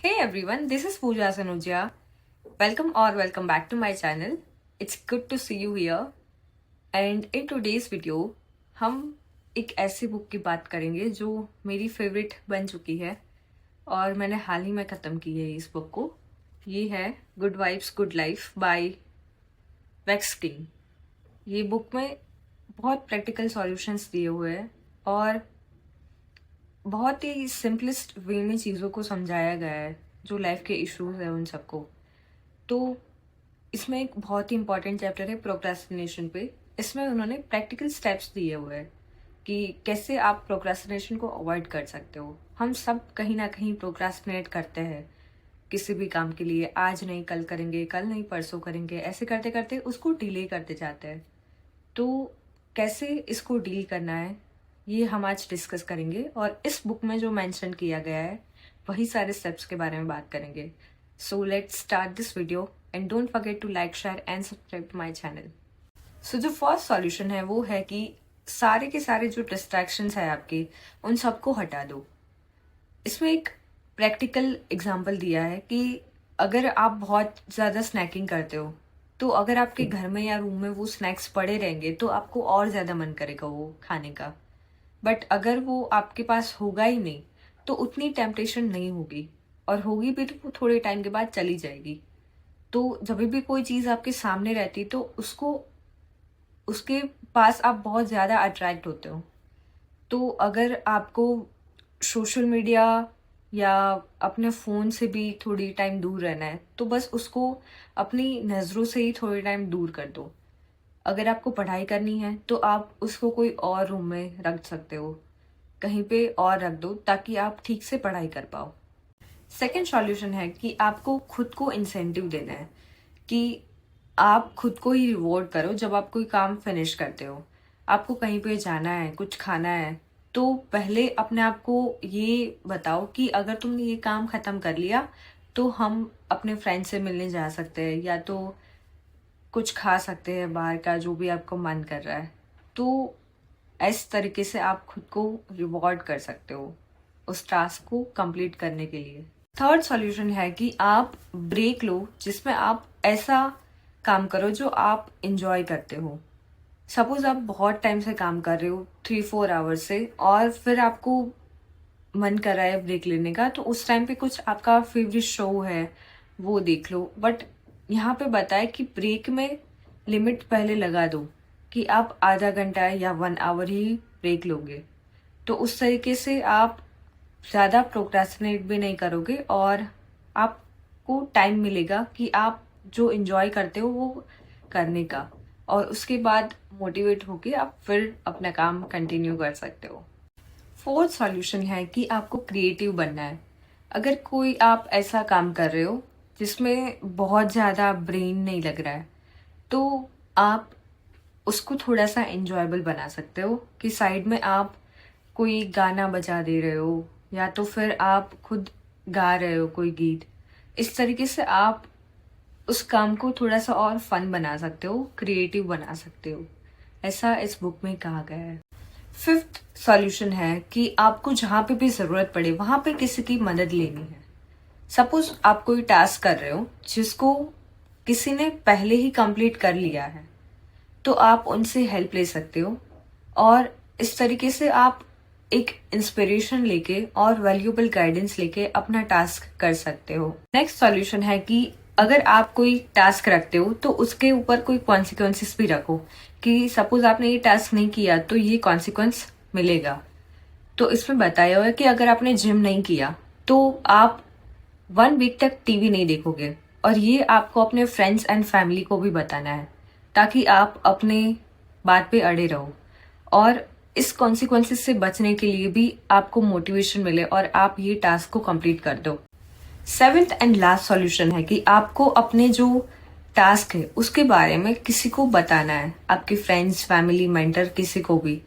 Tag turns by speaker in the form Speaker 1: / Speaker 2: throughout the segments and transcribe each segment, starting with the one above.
Speaker 1: Hey everyone, this is Pooja Sanuja. Welcome back to my channel. It's good to see you here. And in today's video, हम एक ऐसी book की बात करेंगे जो मेरी फेवरेट बन चुकी है और मैंने हाल ही में ख़त्म की है इस बुक को. ये है good vibes good life by Vex King. ये बुक में बहुत प्रैक्टिकल सॉल्यूशंस दिए हुए हैं और बहुत ही सिंपलेस्ट वे में चीज़ों को समझाया गया है जो लाइफ के इश्यूज है उन सबको. तो इसमें एक बहुत ही इंपॉर्टेंट चैप्टर है प्रोक्रेस्टिनेशन पे. इसमें उन्होंने प्रैक्टिकल स्टेप्स दिए हुए हैं कि कैसे आप प्रोक्रेस्टिनेशन को अवॉइड कर सकते हो. हम सब कहीं ना कहीं प्रोक्रेस्टिनेट करते हैं किसी भी काम के लिए. आज नहीं कल करेंगे, कल नहीं परसों करेंगे, ऐसे करते करते उसको डिले करते जाते हैं. तो कैसे इसको डील करना है ये हम आज डिस्कस करेंगे और इस बुक में जो मेंशन किया गया है वही सारे स्टेप्स के बारे में बात करेंगे. So let's start this video and don't forget to like share and subscribe to my channel. So जो फर्स्ट सॉल्यूशन है वो है कि सारे के सारे जो डिस्ट्रैक्शंस है आपके उन सबको हटा दो. इसमें एक प्रैक्टिकल एग्जांपल दिया है कि अगर आप बहुत ज़्यादा स्नैकिंग करते हो तो अगर आपके घर में या रूम में वो स्नैक्स पड़े रहेंगे तो आपको और ज़्यादा मन करेगा वो खाने का. बट अगर वो आपके पास होगा ही नहीं तो उतनी टेम्पटेशन नहीं होगी, और होगी भी तो वो थोड़े टाइम के बाद चली जाएगी. तो जब भी कोई चीज़ आपके सामने रहती तो उसको उसके पास आप बहुत ज़्यादा अट्रैक्ट होते हो. तो अगर आपको सोशल मीडिया या अपने फ़ोन से भी थोड़ी टाइम दूर रहना है तो बस उसको अपनी नज़रों से ही थोड़ी टाइम दूर कर दो. अगर आपको पढ़ाई करनी है तो आप उसको कोई और रूम में रख सकते हो, कहीं पे और रख दो ताकि आप ठीक से पढ़ाई कर पाओ. सेकेंड सॉल्यूशन है कि आपको खुद को इंसेंटिव देना है कि आप खुद को ही रिवॉर्ड करो जब आप कोई काम फिनिश करते हो. आपको कहीं पे जाना है, कुछ खाना है, तो पहले अपने आप को ये बताओ कि अगर तुमने ये काम ख़त्म कर लिया तो हम अपने फ्रेंड से मिलने जा सकते हैं या तो कुछ खा सकते हैं बाहर का, जो भी आपको मन कर रहा है. तो इस तरीके से आप खुद को रिवॉर्ड कर सकते हो उस टास्क को कंप्लीट करने के लिए. थर्ड सॉल्यूशन है कि आप ब्रेक लो जिसमें आप ऐसा काम करो जो आप इंजॉय करते हो. सपोज आप बहुत टाइम से काम कर रहे हो 3-4 आवर्स से और फिर आपको मन कर रहा है ब्रेक लेने का, तो उस टाइम पे कुछ आपका फेवरेट शो है वो देख लो. बट यहाँ पे बताए कि ब्रेक में लिमिट पहले लगा दो कि आप आधा घंटा या 1 आवर ही ब्रेक लोगे. तो उस तरीके से आप ज़्यादा प्रोक्रेस्टिनेट भी नहीं करोगे और आपको टाइम मिलेगा कि आप जो इंजॉय करते हो वो करने का, और उसके बाद मोटिवेट होके आप फिर अपना काम कंटिन्यू कर सकते हो. फोर्थ सॉल्यूशन है कि आपको क्रिएटिव बनना है. अगर कोई आप ऐसा काम कर रहे हो जिसमें बहुत ज़्यादा ब्रेन नहीं लग रहा है तो आप उसको थोड़ा सा इंजॉयबल बना सकते हो कि साइड में आप कोई गाना बजा दे रहे हो या तो फिर आप खुद गा रहे हो कोई गीत. इस तरीके से आप उस काम को थोड़ा सा और फन बना सकते हो, क्रिएटिव बना सकते हो. ऐसा इस बुक में कहा गया है. फिफ्थ सॉल्यूशन है कि आपको जहाँ पे भी ज़रूरत पड़े वहाँ पे किसी की मदद लेनी है. सपोज आप कोई टास्क कर रहे हो जिसको किसी ने पहले ही कंप्लीट कर लिया है तो आप उनसे हेल्प ले सकते हो और इस तरीके से आप एक इंस्पिरेशन लेके और वैल्यूएबल गाइडेंस लेके अपना टास्क कर सकते हो. नेक्स्ट सॉल्यूशन है कि अगर आप कोई टास्क रखते हो तो उसके ऊपर कोई कॉन्सिक्वेंसेस भी रखो कि सपोज आपने ये टास्क नहीं किया तो ये कॉन्सिक्वेंस मिलेगा. तो इसमें बताया हुआ है कि अगर आपने जिम नहीं किया तो आप 1 वीक तक टीवी नहीं देखोगे, और ये आपको अपने फ्रेंड्स एंड फैमिली को भी बताना है ताकि आप अपने बात पे अड़े रहो और इस कॉन्सिक्वेंसेस से बचने के लिए भी आपको मोटिवेशन मिले और आप ये टास्क को कंप्लीट कर दो. सेवेंथ एंड लास्ट सॉल्यूशन है कि आपको अपने जो टास्क है उसके बारे में किसी को बताना है, आपके फ्रेंड्स, फैमिली, मेंटर, किसी को भी,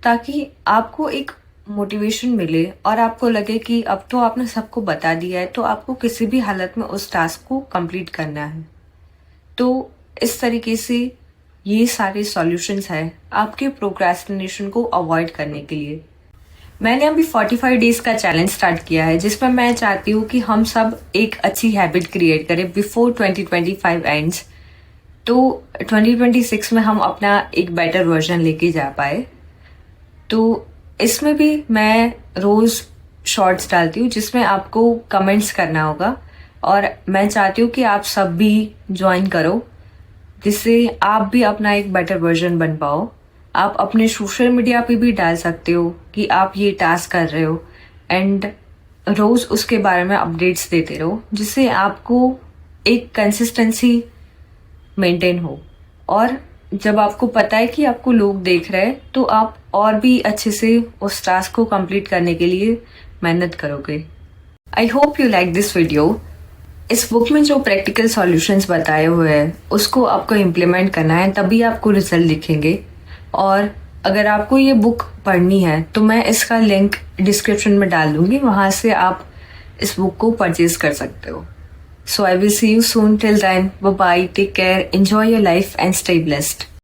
Speaker 1: ताकि आपको एक मोटिवेशन मिले और आपको लगे कि अब तो आपने सबको बता दिया है तो आपको किसी भी हालत में उस टास्क को कंप्लीट करना है. तो इस तरीके से ये सारे सॉल्यूशंस हैं आपके प्रोक्रेस्टिनेशन को अवॉइड करने के लिए. मैंने अभी 45 डेज का चैलेंज स्टार्ट किया है जिसमें मैं चाहती हूँ कि हम सब एक अच्छी हैबिट क्रिएट करें बिफोर 2025 एंड्स, तो 2026 में हम अपना एक बेटर वर्जन लेके जा पाए। तो इसमें भी मैं रोज शॉर्ट्स डालती हूँ जिसमें आपको कमेंट्स करना होगा और मैं चाहती हूँ कि आप सब भी ज्वाइन करो जिससे आप भी अपना एक बेटर वर्जन बन पाओ। आप अपने सोशल मीडिया पे भी डाल सकते हो कि आप ये टास्क कर रहे हो एंड रोज उसके बारे में अपडेट्स देते रहो जिससे आपको एक कंसिस्टेंसी मेंटेन हो। और जब आपको पता है कि आपको लोग देख रहे हैं तो आप और भी अच्छे से उस टास्क को कंप्लीट करने के लिए मेहनत करोगे। I hope you like this video. इस बुक में जो प्रैक्टिकल सॉल्यूशंस बताए हुए हैं उसको आपको इम्प्लीमेंट करना है, तभी आपको रिजल्ट दिखेंगे। और अगर आपको ये बुक पढ़नी है तो मैं इसका लिंक डिस्क्रिप्शन में डाल दूंगी, वहां से आप इस बुक को परचेज कर सकते हो। So I will see you soon, till then bye bye, take care, enjoy your life and stay blessed.